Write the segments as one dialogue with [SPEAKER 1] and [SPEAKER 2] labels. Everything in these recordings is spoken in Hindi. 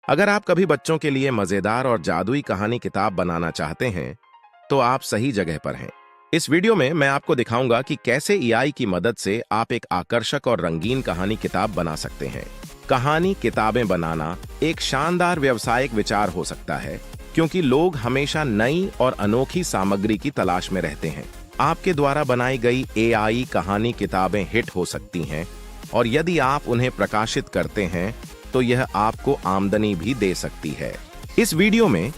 [SPEAKER 1] अगर आप कभी बच्चों के लिए मजेदार और जादुई कहानी किताब बनाना चाहते हैं, तो आप सही जगह पर हैं। इस वीडियो में मैं आपको दिखाऊंगा कि कैसे एआई की मदद से आप एक आकर्षक और रंगीन कहानी किताब बना सकते हैं। कहानी किताबें बनाना एक शानदार व्यावसायिक विचार हो सकता है, क्योंकि लोग हमेशा नई और अनोखी सामग्री की तलाश में रहते हैं। आपके द्वारा बनाई गई एआई कहानी किताबें हिट हो सकती हैं, और यदि आप उन्हें प्रकाशित करते हैं तो यह आपको आमदनी भी दे सकती है। इस वीडियो में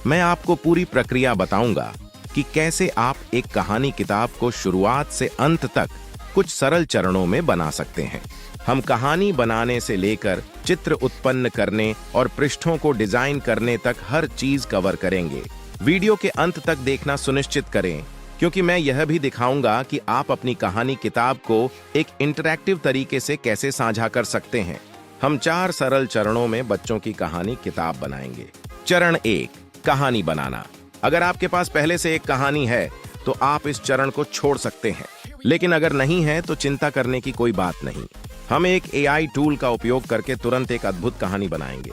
[SPEAKER 1] मैं आपको पूरी प्रक्रिया बताऊंगा कि कैसे आप एक कहानी किताब को शुरुआत से अंत तक कुछ सरल चरणों में बना सकते हैं। हम कहानी बनाने से लेकर चित्र उत्पन्न करने और पृष्ठों को डिजाइन करने तक हर चीज कवर करेंगे। वीडियो के अंत तक देखना सुनिश्चित करें, क्योंकि मैं यह भी दिखाऊंगा कि आप अपनी कहानी किताब को एक इंटरैक्टिव तरीके से कैसे साझा कर सकते हैं। हम 4 सरल चरणों में बच्चों की कहानी किताब बनाएंगे। चरण 1, कहानी बनाना। अगर आपके पास पहले से एक कहानी है तो आप इस चरण को छोड़ सकते हैं, लेकिन अगर नहीं है तो चिंता करने की कोई बात नहीं। हम एक एआई टूल का उपयोग करके तुरंत एक अद्भुत कहानी बनाएंगे।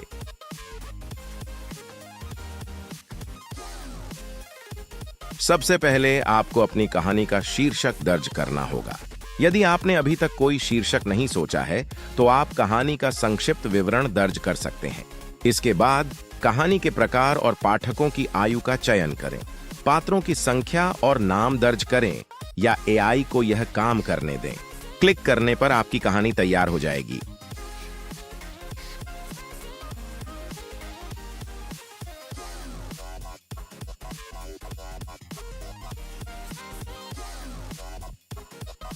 [SPEAKER 1] सबसे पहले आपको अपनी कहानी का शीर्षक दर्ज करना होगा। यदि आपने अभी तक कोई शीर्षक नहीं सोचा है, तो आप कहानी का संक्षिप्त विवरण दर्ज कर सकते हैं। इसके बाद कहानी के प्रकार और पाठकों की आयु का चयन करें। पात्रों की संख्या और नाम दर्ज करें या एआई को यह काम करने दें। क्लिक करने पर आपकी कहानी तैयार हो जाएगी।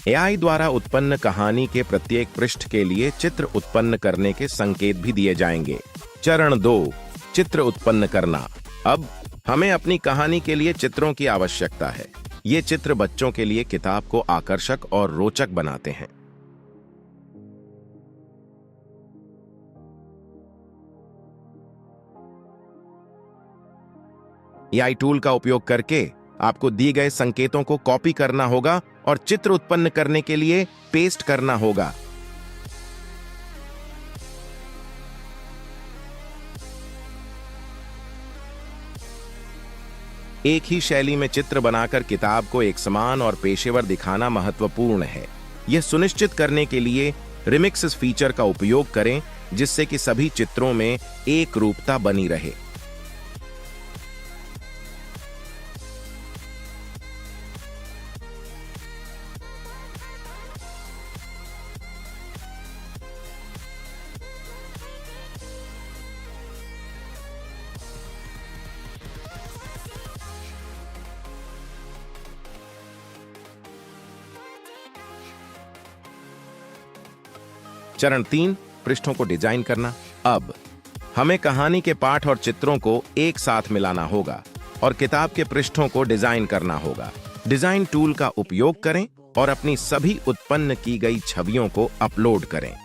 [SPEAKER 1] एआई द्वारा उत्पन्न कहानी के प्रत्येक पृष्ठ के लिए चित्र उत्पन्न करने के संकेत भी दिए जाएंगे। चरण 2, चित्र उत्पन्न करना। अब हमें अपनी कहानी के लिए चित्रों की आवश्यकता है। ये चित्र बच्चों के लिए किताब को आकर्षक और रोचक बनाते हैं। एआई टूल का उपयोग करके आपको दिए गए संकेतों को कॉपी करना होगा और चित्र उत्पन्न करने के लिए पेस्ट करना होगा। एक ही शैली में चित्र बनाकर किताब को एक समान और पेशेवर दिखाना महत्वपूर्ण है। यह सुनिश्चित करने के लिए रिमिक्स फीचर का उपयोग करें, जिससे कि सभी चित्रों में एक रूपता बनी रहे। चरण 3, पृष्ठों को डिजाइन करना। अब हमें कहानी के पाठ और चित्रों को एक साथ मिलाना होगा और किताब के पृष्ठों को डिजाइन करना होगा। डिजाइन टूल का उपयोग करें और अपनी सभी उत्पन्न की गई छवियों को अपलोड करें।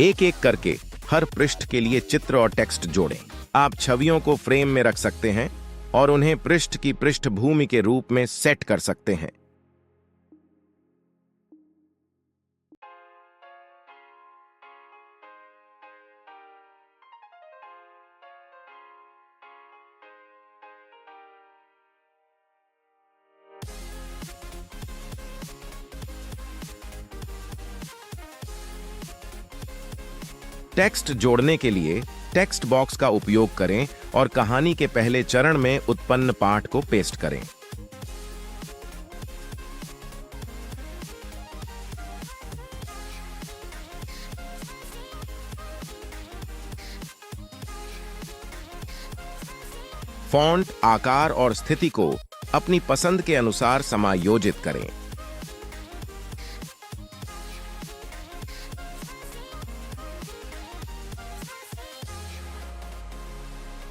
[SPEAKER 1] एक एक करके हर पृष्ठ के लिए चित्र और टेक्स्ट जोड़ें। आप छवियों को फ्रेम में रख सकते हैं और उन्हें पृष्ठ की पृष्ठभूमि के रूप में सेट कर सकते हैं। टेक्स्ट जोड़ने के लिए टेक्स्ट बॉक्स का उपयोग करें और कहानी के पहले चरण में उत्पन्न पाठ को पेस्ट करें। फॉन्ट, आकार और स्थिति को अपनी पसंद के अनुसार समायोजित करें।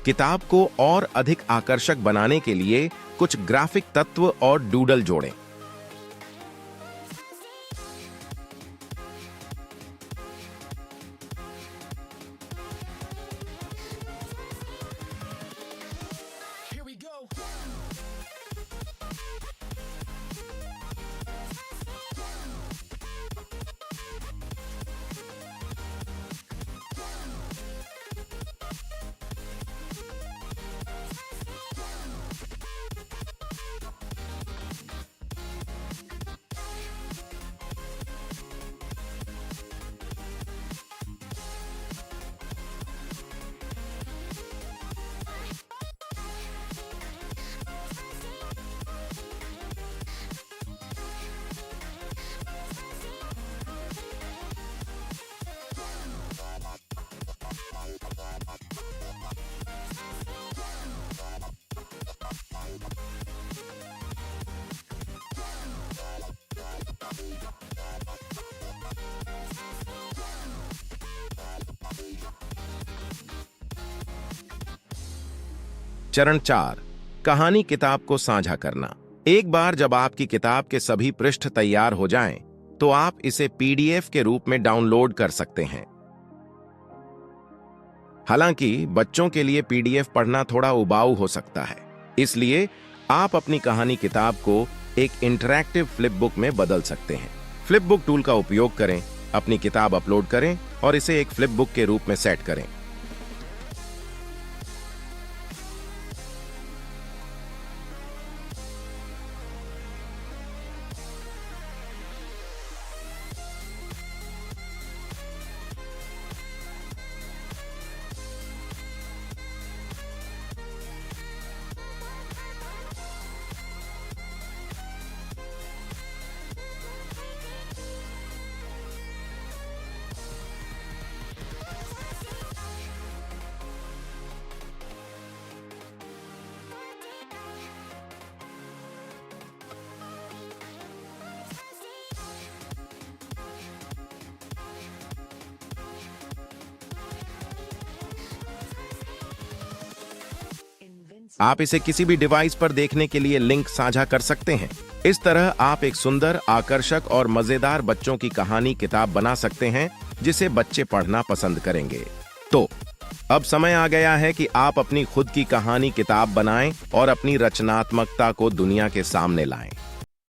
[SPEAKER 1] किताब को और अधिक आकर्षक बनाने के लिए कुछ ग्राफिक तत्व और डूडल जोड़ें। चरण 4, कहानी किताब को साझा करना। एक बार जब आपकी किताब के सभी पृष्ठ तैयार हो जाएं, तो आप इसे पीडीएफ के रूप में डाउनलोड कर सकते हैं। हालांकि बच्चों के लिए पीडीएफ पढ़ना थोड़ा उबाऊ हो सकता है, इसलिए आप अपनी कहानी किताब को एक इंटरैक्टिव फ्लिप बुक में बदल सकते हैं। फ्लिप बुक टूल का उपयोग करें, अपनी किताब अपलोड करें और इसे एक फ्लिप बुक के रूप में सेट करें। आप इसे किसी भी डिवाइस पर देखने के लिए लिंक साझा कर सकते हैं। इस तरह आप एक सुंदर, आकर्षक और मजेदार बच्चों की कहानी किताब बना सकते हैं जिसे बच्चे पढ़ना पसंद करेंगे। तो अब समय आ गया है कि आप अपनी खुद की कहानी किताब बनाएं और अपनी रचनात्मकता को दुनिया के सामने लाएं।